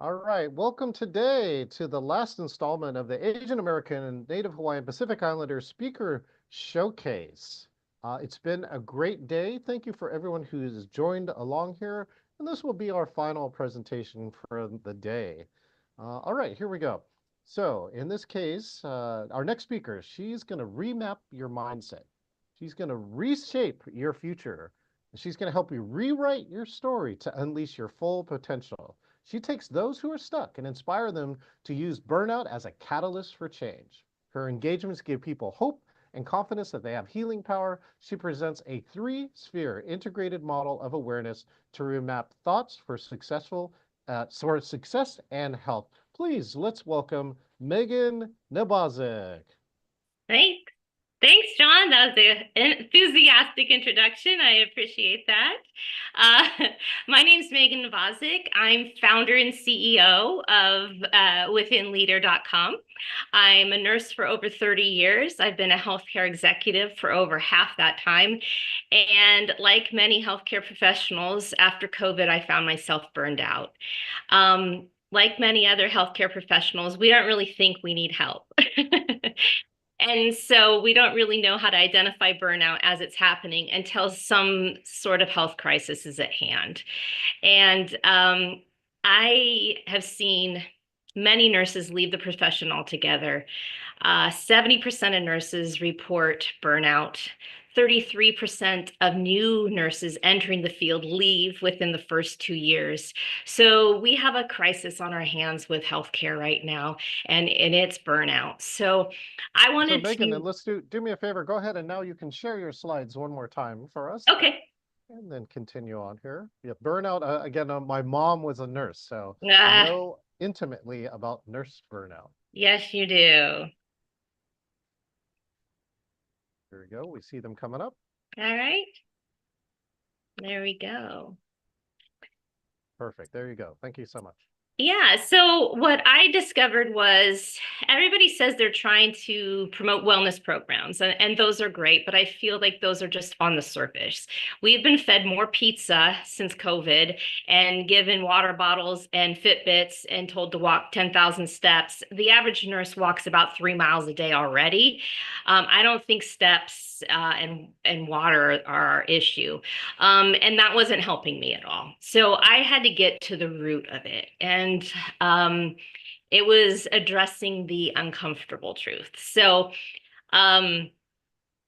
All right, welcome today to the last installment of the Asian American and Native Hawaiian Pacific Islander Speaker Showcase. It's been a great day. Thank you for everyone who's joined along here. And this will be our final presentation for the day. All right, here we go. So in this case, our next speaker, she's going to remap your mindset. She's going to reshape your future. She's going to help you rewrite your story to unleash your full potential. She takes those who are stuck and inspire them to use burnout as a catalyst for change. Her engagements give people hope and confidence that they have healing power. She presents a three-sphere integrated model of awareness to remap thoughts for success and health. Please, let's welcome Megan Nebazik. Thanks. Thanks, John. That was an enthusiastic introduction. I appreciate that. My name is Megan Novazik. I'm founder and CEO of withinleader.com. I'm a nurse for over 30 years. I've been a healthcare executive for over half that time. And like many healthcare professionals, after COVID, I found myself burned out. Like many other healthcare professionals, we don't really think we need help. And so we don't really know how to identify burnout as it's happening until some sort of health crisis is at hand. And I have seen many nurses leave the profession altogether. 70% of nurses report burnout. 33% of new nurses entering the field leave within the first 2 years. So we have a crisis on our hands with healthcare right now, and it's burnout. So I So wanted Megan, and to, let's do me a favor. Go ahead and now you can share your slides one more time for us. okay. And then continue on here. Yeah, burnout. Again, my mom was a nurse, so I Uh, know intimately about nurse burnout. yes, you do. Here we go. We see them coming up. All right. There we go. Perfect. There you go. Thank you so much. Yeah, so what I discovered was everybody says they're trying to promote wellness programs, and those are great, but I feel like those are just on the surface. We've been fed more pizza since COVID and given water bottles and Fitbits and told to walk 10,000 steps. The average nurse walks about 3 miles a day already. I don't think steps and water are our issue. And that wasn't helping me at all. So I had to get to the root of it. And it was addressing the uncomfortable truth. So, um,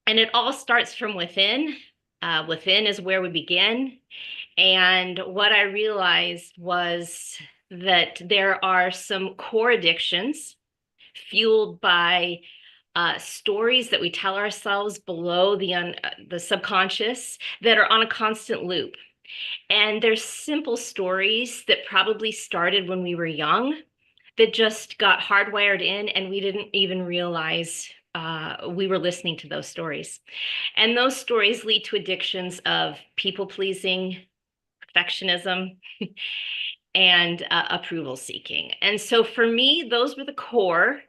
and it all starts from within. Within is where we begin. And what I realized was that there are some core addictions fueled by stories that we tell ourselves below the subconscious that are on a constant loop. And there's simple stories that probably started when we were young that just got hardwired in, and we didn't even realize we were listening to those stories. And those stories lead to addictions of people pleasing, perfectionism, and approval seeking. And so for me, those were the core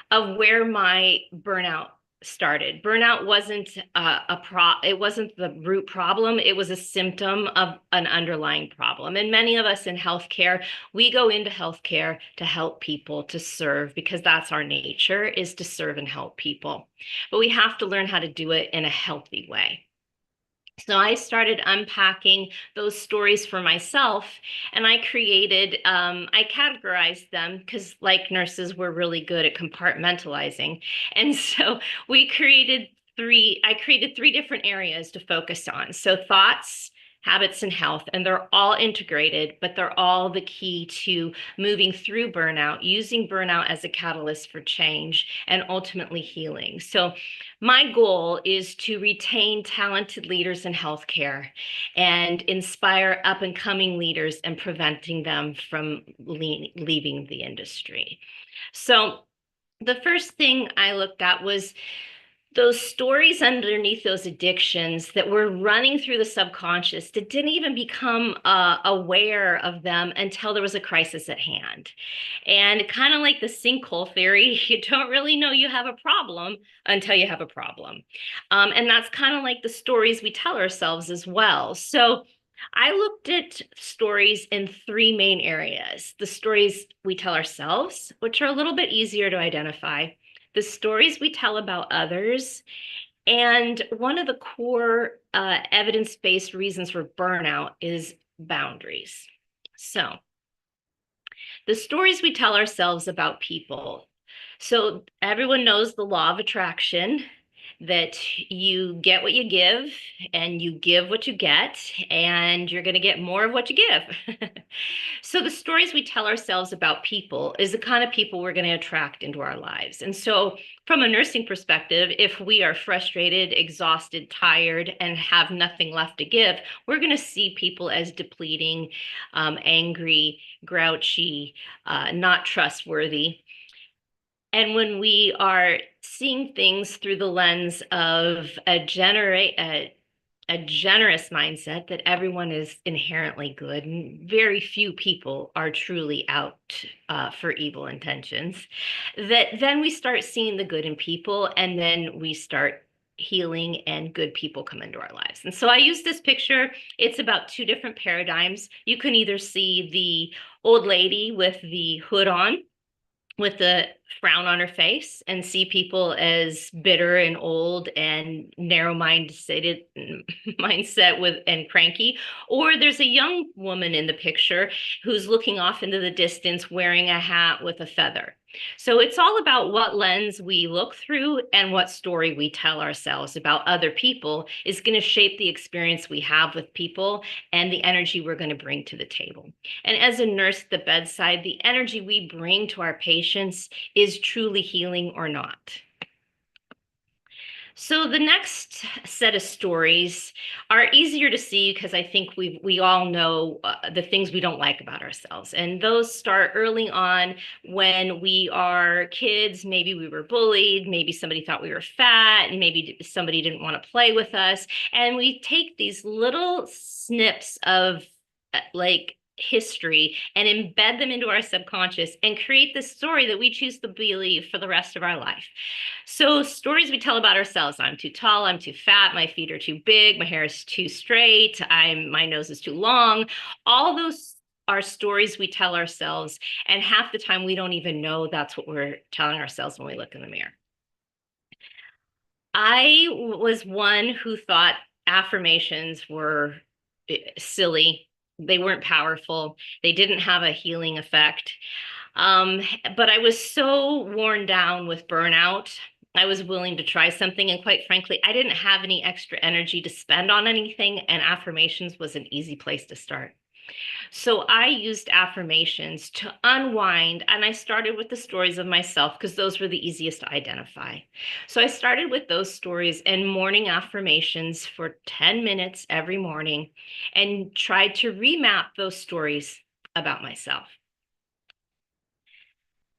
of where my burnout started. Burnout wasn't it wasn't the root problem. It was a symptom of an underlying problem. And many of us in healthcare, we go into healthcare to help people, to serve, because that's our nature, is to serve and help people. But we have to learn how to do it in a healthy way. So I started unpacking those stories for myself, and I categorized them because, like nurses, we're really good at compartmentalizing. And so I created three different areas to focus on. So thoughts, habits, and health, and they're all integrated, but they're all the key to moving through burnout, using burnout as a catalyst for change and ultimately healing. So my goal is to retain talented leaders in healthcare and inspire up and coming leaders and preventing them from leaving the industry. So the first thing I looked at was those stories underneath those addictions that were running through the subconscious that didn't even become aware of them until there was a crisis at hand. And kind of like the sinkhole theory, you don't really know you have a problem until you have a problem. And that's kind of like the stories we tell ourselves as well. So I looked at stories in three main areas. The stories we tell ourselves, which are a little bit easier to identify, the stories we tell about others, and one of the core evidence-based reasons for burnout is boundaries. So, the stories we tell ourselves about people. So, everyone knows the law of attraction, that you get what you give and you give what you get, and you're going to get more of what you give. So, the stories we tell ourselves about people is the kind of people we're going to attract into our lives. And so, from a nursing perspective, if we are frustrated, exhausted, tired, and have nothing left to give, we're going to see people as depleting, angry, grouchy, not trustworthy. And when we are seeing things through the lens of a generous mindset that everyone is inherently good and very few people are truly out for evil intentions, that then we start seeing the good in people, and then we start healing and good people come into our lives. And so I use this picture. It's about two different paradigms. You can either see the old lady with the hood on, with the frown on her face, and see people as bitter and old and narrow-minded mindset with and cranky. Or there's a young woman in the picture who's looking off into the distance wearing a hat with a feather. So it's all about what lens we look through, and what story we tell ourselves about other people is going to shape the experience we have with people and the energy we're going to bring to the table. And as a nurse at the bedside, the energy we bring to our patients is truly healing or not. So the next set of stories are easier to see because I think we all know the things we don't like about ourselves, and those start early on when we are kids. Maybe we were bullied, maybe somebody thought we were fat, and maybe somebody didn't want to play with us, and we take these little snips of like history and embed them into our subconscious and create this story that we choose to believe for the rest of our life. So, stories we tell about ourselves: I'm too tall, I'm too fat, my feet are too big, my hair is too straight, my nose is too long. All those are stories we tell ourselves, and half the time we don't even know that's what we're telling ourselves when we look in the mirror. I was one who thought affirmations were silly. They weren't powerful. They didn't have a healing effect. Um, but I was so worn down with burnout. I was willing to try something. And quite frankly, I didn't have any extra energy to spend on anything. And affirmations was an easy place to start. So I used affirmations to unwind, and I started with the stories of myself because those were the easiest to identify. So I started with those stories and morning affirmations for 10 minutes every morning and tried to remap those stories about myself.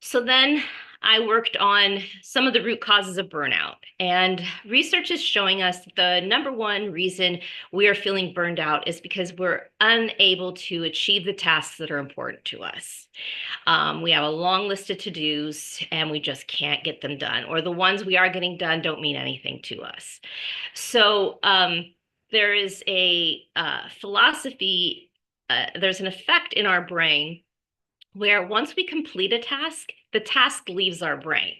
So then I worked on some of the root causes of burnout. And research is showing us that the number one reason we are feeling burned out is because we're unable to achieve the tasks that are important to us. We have a long list of to-dos and we just can't get them done, or the ones we are getting done don't mean anything to us. So there is a philosophy, there's an effect in our brain where once we complete a task, the task leaves our brain.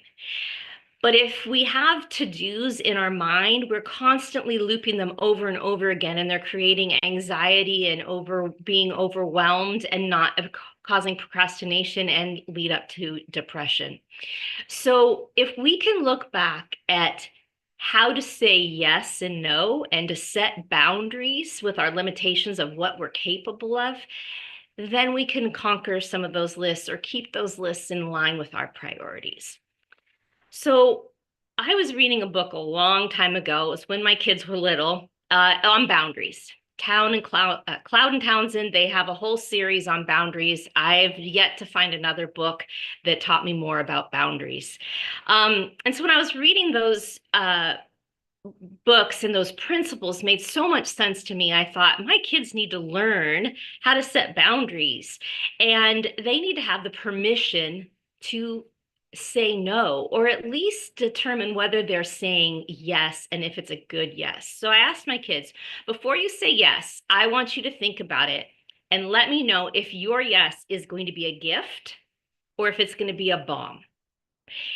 But if we have to-dos in our mind, we're constantly looping them over and over again, and they're creating anxiety and being overwhelmed and not causing procrastination and lead up to depression. So if we can look back at how to say yes and no and to set boundaries with our limitations of what we're capable of, then we can conquer some of those lists or keep those lists in line with our priorities. So I was reading a book a long time ago. It was when my kids were little, on boundaries. Cloud and Townsend, they have a whole series on boundaries. I've yet to find another book that taught me more about boundaries. And so when I was reading those books, and those principles made so much sense to me, I thought my kids need to learn how to set boundaries, and they need to have the permission to say no, or at least determine whether they're saying yes and if it's a good yes. So I asked my kids, before you say yes, I want you to think about it and let me know if your yes is going to be a gift or if it's going to be a bomb.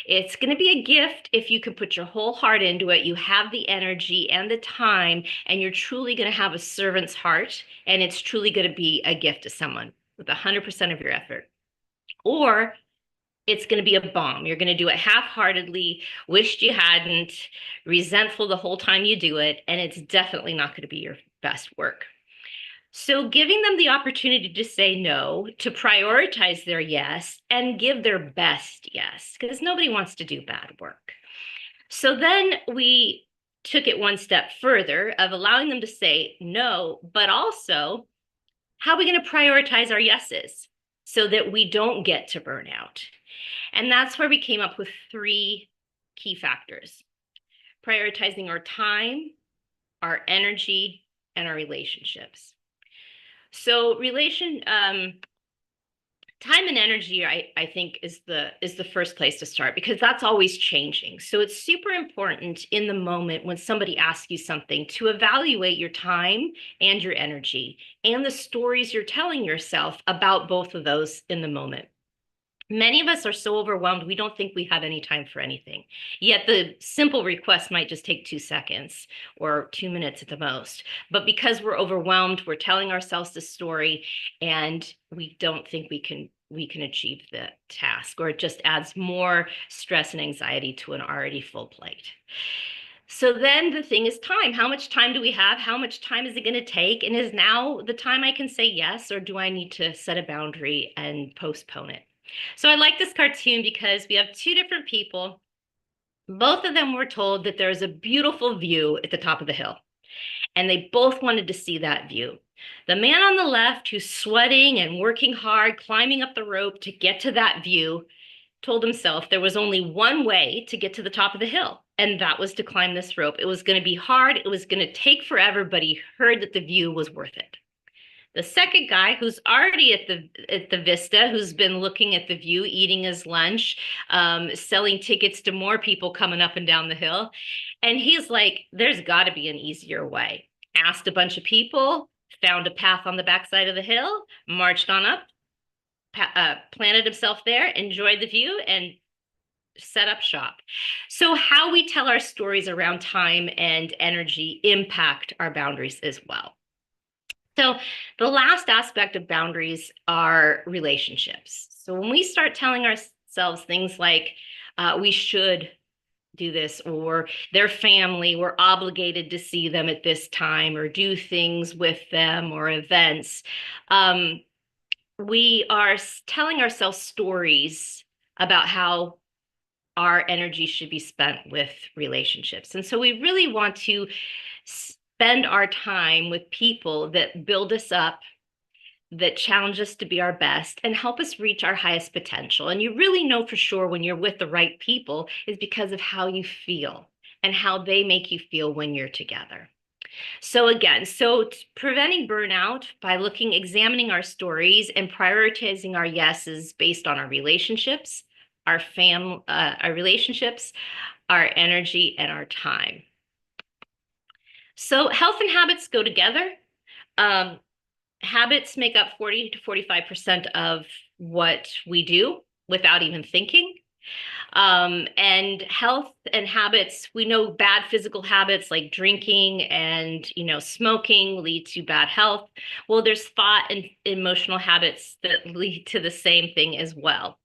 It's going to be a gift if you can put your whole heart into it. You have the energy and the time, and you're truly going to have a servant's heart, and it's truly going to be a gift to someone with 100% of your effort. Or it's going to be a bomb. You're going to do it half-heartedly, wished you hadn't, resentful the whole time you do it, and it's definitely not going to be your best work. So giving them the opportunity to say no, to prioritize their yes, and give their best yes, because nobody wants to do bad work. So then we took it one step further of allowing them to say no, but also how are we going to prioritize our yeses so that we don't get to burnout? And that's where we came up with three key factors: prioritizing our time, our energy, and our relationships. So time and energy, I think is the first place to start, because that's always changing. So it's super important in the moment when somebody asks you something to evaluate your time and your energy and the stories you're telling yourself about both of those in the moment. Many of us are so overwhelmed, we don't think we have any time for anything. Yet the simple request might just take 2 seconds or 2 minutes at the most. But because we're overwhelmed, we're telling ourselves the story, and we don't think we can achieve the task, or it just adds more stress and anxiety to an already full plate. So then the thing is time. How much time do we have? How much time is it going to take? And is now the time I can say yes, or do I need to set a boundary and postpone it? So I like this cartoon because we have two different people. Both of them were told that there's a beautiful view at the top of the hill, and they both wanted to see that view. The man on the left, who's sweating and working hard, climbing up the rope to get to that view, told himself there was only one way to get to the top of the hill, and that was to climb this rope. It was going to be hard, it was going to take forever, but he heard that the view was worth it. The second guy, who's already at the vista, who's been looking at the view, eating his lunch, selling tickets to more people coming up and down the hill, and he's like, "There's got to be an easier way." Asked a bunch of people, found a path on the backside of the hill, marched on up, planted himself there, enjoyed the view, and set up shop. So, how we tell our stories around time and energy impact our boundaries as well. So the last aspect of boundaries are relationships. So when we start telling ourselves things like we should do this, or their family, we're obligated to see them at this time or do things with them or events, we are telling ourselves stories about how our energy should be spent with relationships. And so we really want to spend our time with people that build us up, that challenge us to be our best, and help us reach our highest potential. And you really know for sure when you're with the right people is because of how you feel and how they make you feel when you're together. So again, preventing burnout by examining our stories and prioritizing our yeses based on our relationships, our relationships, our energy, and our time. So health and habits go together. Um, Habits make up 40 to 45% of what we do without even thinking. And health and habits, we know bad physical habits like drinking and smoking lead to bad health. Well, there's thought and emotional habits that lead to the same thing as well.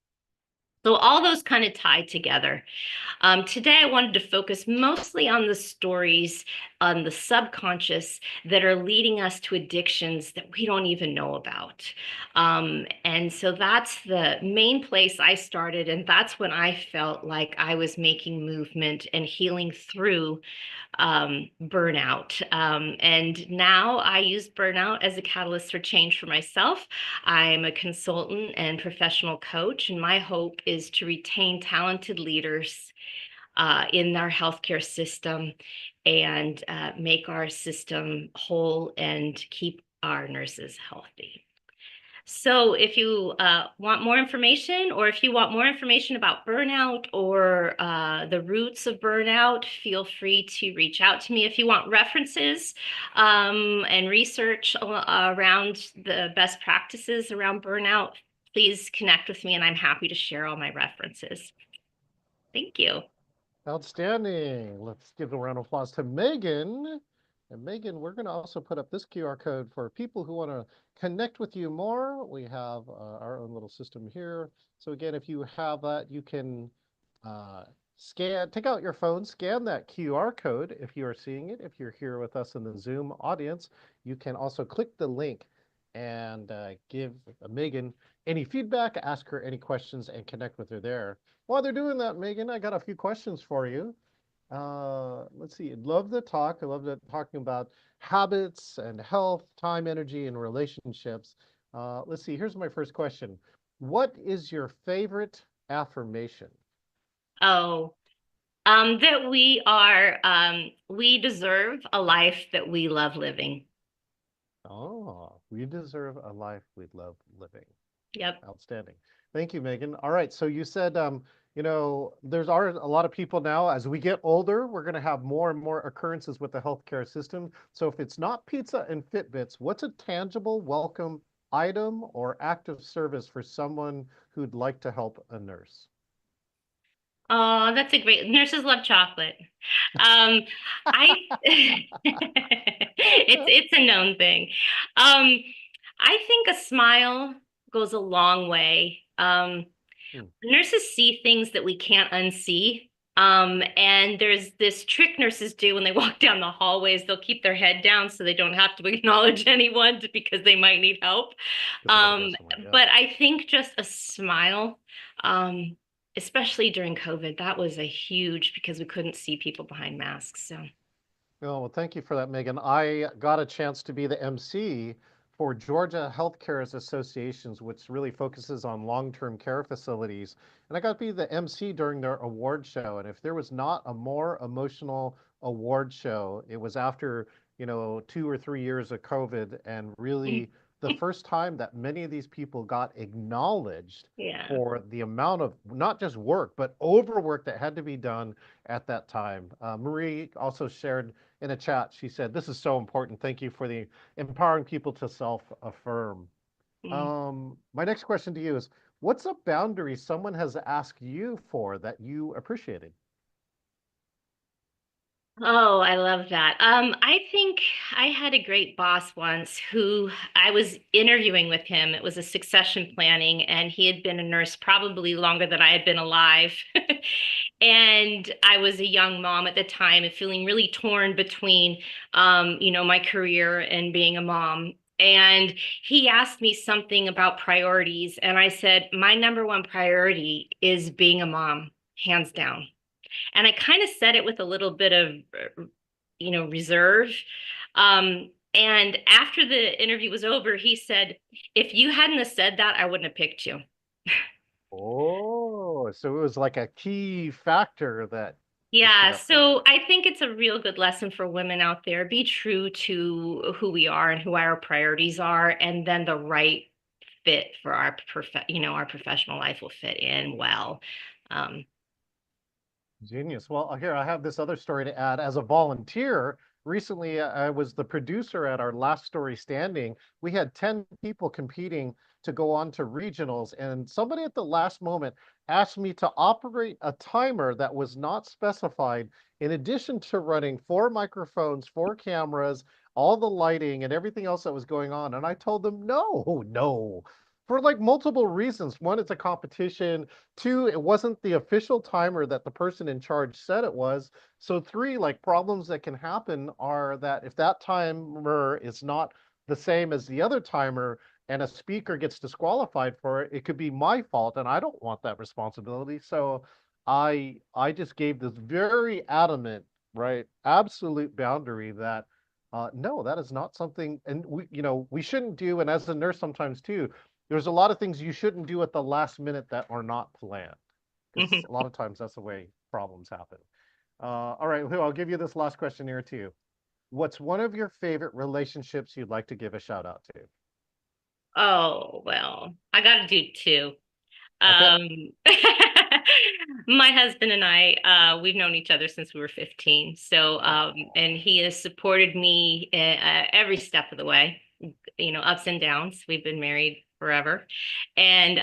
So all those kind of tie together. Today, I wanted to focus mostly on the stories on the subconscious that are leading us to addictions that we don't even know about. And so that's the main place I started. And that's when I felt like I was making movement and healing through burnout. And now I use burnout as a catalyst for change for myself. I'm a consultant and professional coach, and my hope is to retain talented leaders in our healthcare system and make our system whole and keep our nurses healthy. So if you want more information, or if you want more information about burnout or the roots of burnout, feel free to reach out to me. If you want references and research around the best practices around burnout, please connect with me and I'm happy to share all my references. Thank you. Outstanding. Let's give a round of applause to Megan. And Megan, we're going to also put up this QR code for people who want to connect with you more. We have our own little system here. So again, if you have that, you can uh, take out your phone, scan that QR code if you are seeing it. If you're here with us in the Zoom audience, you can also click the link and give Megan any feedback, ask her any questions, and connect with her there. While they're doing that, Megan, I got a few questions for you. Let's see. Love the talk. I love that talking about habits and health, time, energy, and relationships. Let's see. Here's my first question. What is your favorite affirmation? Oh, that we deserve a life that we love living. Oh, we deserve a life we love living. Yep. Outstanding. Thank you, Megan. All right. So you said, there's are a lot of people now, as we get older, we're going to have more and more occurrences with the healthcare system. So if it's not pizza and Fitbits, what's a tangible welcome item or act of service for someone who'd like to help a nurse? Oh, that's a great. Nurses love chocolate. Um, I it's a known thing. Um, I think a smile goes a long way. Hmm, Nurses see things that we can't unsee. And there's this trick nurses do when they walk down the hallways. They'll keep their head down so they don't have to acknowledge anyone because they might need help. because they got to go somewhere. Yeah. But I think just a smile, um, especially during COVID, that was a huge because we couldn't see people behind masks. So, Oh, well, thank you for that, Megan. I got a chance to be the MC for Georgia Healthcare Associations, which really focuses on long-term care facilities. And I got to be the MC during their award show. And if there was not a more emotional award show, it was after, 2 or 3 years of COVID, and really the first time that many of these people got acknowledged yeah. for the amount of not just work, but overwork that had to be done at that time. Marie also shared in a chat, she said, "This is so important. Thank you for the empowering people to self-affirm." Mm. My next question to you is, what's a boundary someone has asked you for that you appreciated? Oh, I love that. I think I had a great boss once who I was interviewing with him. It was a succession planning, and he had been a nurse probably longer than I had been alive. And I was a young mom at the time and feeling really torn between, my career and being a mom. And he asked me something about priorities, and I said, my number one priority is being a mom, hands down. And I kind of said it with a little bit of, reserve. And after the interview was over, he said, if you hadn't have said that, I wouldn't have picked you. Oh, so it was like a key factor that you stood Yeah, up for. so I think it's a real good lesson for women out there. Be true to who we are and who our priorities are, and then the right fit for our professional life will fit in well. Um, Genius. Well, here I have this other story to add. As a volunteer, recently I was the producer at our last story standing. We had 10 people competing to go on to regionals, and somebody at the last moment asked me to operate a timer that was not specified, in addition to running 4 microphones, 4 cameras, all the lighting, and everything else that was going on. And I told them, no, no. For like multiple reasons. One, it's a competition. Two, it wasn't the official timer that the person in charge said it was. So three, like problems that can happen are that if that timer is not the same as the other timer and a speaker gets disqualified for it, it could be my fault and I don't want that responsibility. So I just gave this very adamant, right, absolute boundary that no, that is not something, and we shouldn't do. And as a nurse, sometimes too, there's a lot of things you shouldn't do at the last minute that are not planned, because a lot of times that's the way problems happen. All right, Lou, I'll give you this last question here too. What's one of your favorite relationships you'd like to give a shout out to? Oh, well, I got to do two. Okay. Um, my husband and I, we've known each other since we were 15. So, Oh, and he has supported me every step of the way, ups and downs. We've been married forever. And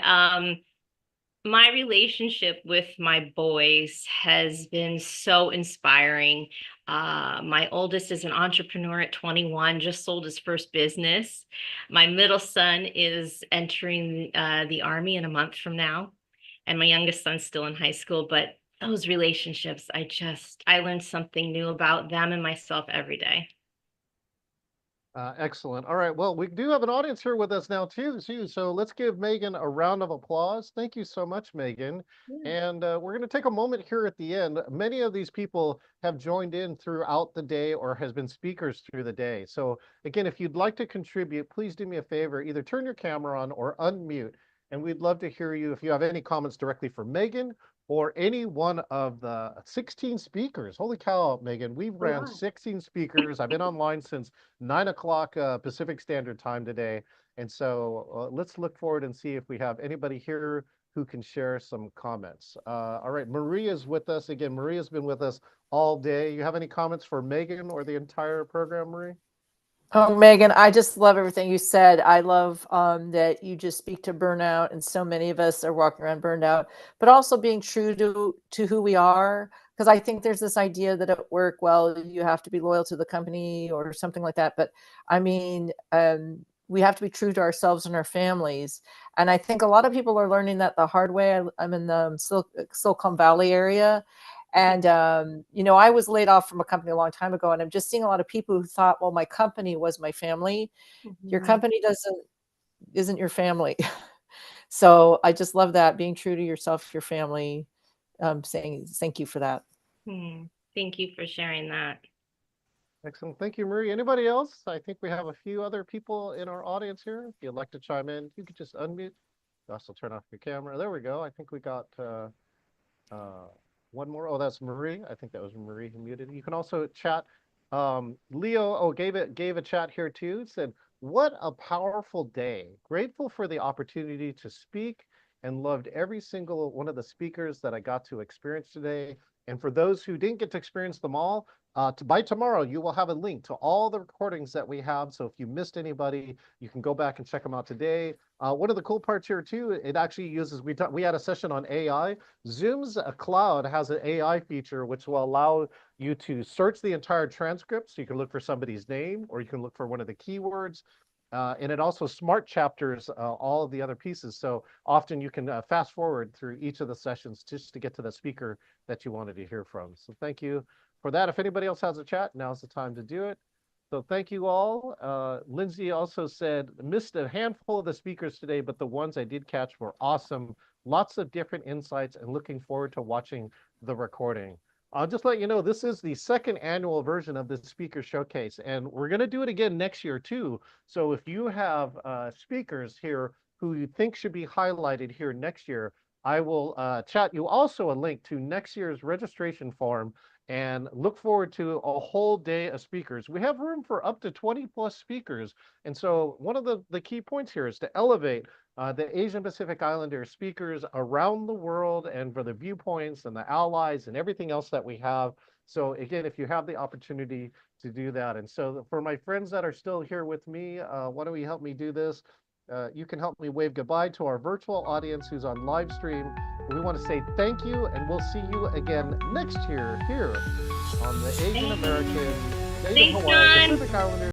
my relationship with my boys has been so inspiring. My oldest is an entrepreneur at 21, just sold his first business. My middle son is entering the army in a month from now, and my youngest son's still in high school. But those relationships, I learned something new about them and myself every day. excellent. All right. Well, we do have an audience here with us now too. So let's give Megan a round of applause. Thank you so much, Megan. Yeah. And we're going to take a moment here at the end. Many of these people have joined in throughout the day or has been speakers through the day. So again, if you'd like to contribute, please do me a favor, either turn your camera on or unmute. And we'd love to hear you if you have any comments directly for Megan or any one of the 16 speakers. Holy cow, Megan, we've A ran lot. 16 speakers. I've been online since 9 o'clock Pacific Standard Time today. And so let's look forward and see if we have anybody here who can share some comments. All right, Maria's with us. Again, Maria's been with us all day. You have any comments for Megan or the entire program, Marie? Oh, Megan, I just love everything you said. I love that you just speak to burnout, and so many of us are walking around burned out, but also being true to who we are. Because I think there's this idea that at work, well, you have to be loyal to the company or something like that. But I mean, we have to be true to ourselves and our families. And I think a lot of people are learning that the hard way. I'm in the Silicon Valley area, and I was laid off from a company a long time ago, and I'm just seeing a lot of people who thought, well, my company was my family. Your Mhm. company isn't your family. So I just love that, being true to yourself, your family, saying thank you for that. Hmm. Thank you for sharing that. Excellent. Thank you, Marie. Anybody else? I think we have a few other people in our audience here. If you'd like to chime in, you could just unmute. Also turn off your camera. There we go. I think we got uh, one more. Oh, that's Marie. I think that was Marie who muted. You can also chat. Leo, gave a chat here too. It said, "What a powerful day! Grateful for the opportunity to speak, and loved every single one of the speakers that I got to experience today. And for those who didn't get to experience them all, by tomorrow you will have a link to all the recordings that we have. So if you missed anybody, you can go back and check them out today. One of the cool parts here too, it actually uses. We had a session on AI. Zoom's cloud has an AI feature which will allow you to search the entire transcript. So you can look for somebody's name or you can look for one of the keywords. And it also smart chapters all of the other pieces. So often you can fast forward through each of the sessions just to get to the speaker that you wanted to hear from. So thank you for that. If anybody else has a chat, now's the time to do it. So thank you all. Lindsay also said, missed a handful of the speakers today, but the ones I did catch were awesome. Lots of different insights and looking forward to watching the recording. I'll just let you know, this is the second annual version of the speaker showcase, and we're going to do it again next year too. So if you have speakers here who you think should be highlighted here next year, I will chat you also a link to next year's registration form and look forward to a whole day of speakers. We have room for up to 20 plus speakers. And so one of the key points here is to elevate the Asian Pacific Islander speakers around the world and for the viewpoints and the allies and everything else that we have. So again, if you have the opportunity to do that. And so for my friends that are still here with me, why don't we help me do this? You can help me wave goodbye to our virtual audience who's on live stream. We want to say thank you, and we'll see you again next year here on the Asian Thanks. American, Native Thanks, Hawaiian, John. Pacific Islander